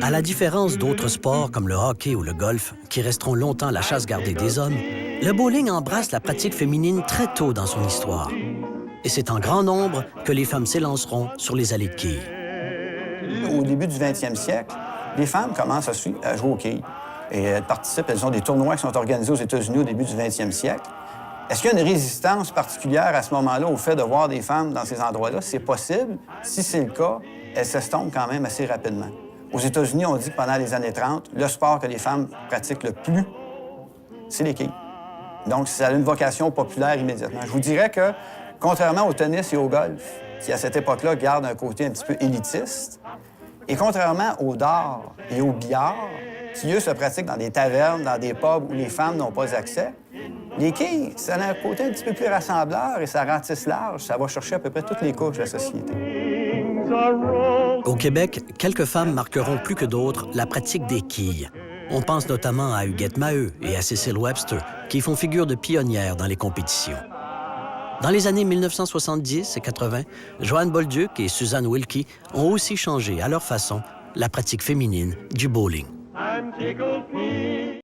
À la différence d'autres sports comme le hockey ou le golf, qui resteront longtemps la chasse gardée des hommes, le bowling embrasse la pratique féminine très tôt dans son histoire. Et c'est en grand nombre que les femmes s'élanceront sur les allées de quilles. Au début du 20e siècle, les femmes commencent à jouer au quilles. Et elles participent, elles ont des tournois qui sont organisés aux États-Unis au début du 20e siècle. Est-ce qu'il y a une résistance particulière à ce moment-là au fait de voir des femmes dans ces endroits-là? C'est possible. Si c'est le cas, elles s'estompent quand même assez rapidement. Aux États-Unis, on dit que pendant les années 30, le sport que les femmes pratiquent le plus, c'est les quilles. Donc, ça a une vocation populaire immédiatement. Je vous dirais que, contrairement au tennis et au golf, qui, à cette époque-là, gardent un côté un petit peu élitiste, et contrairement au dard et au billard, qui, eux, se pratiquent dans des tavernes, dans des pubs où les femmes n'ont pas accès, les quilles, ça a un côté un petit peu plus rassembleur et ça ratisse large. Ça va chercher à peu près toutes les couches de la société. Au Québec, quelques femmes marqueront plus que d'autres la pratique des quilles. On pense notamment à Huguette Maheu et à Cécile Webster, qui font figure de pionnières dans les compétitions. Dans les années 1970 et 80, Joanne Bolduc et Suzanne Wilkie ont aussi changé, à leur façon, la pratique féminine du bowling.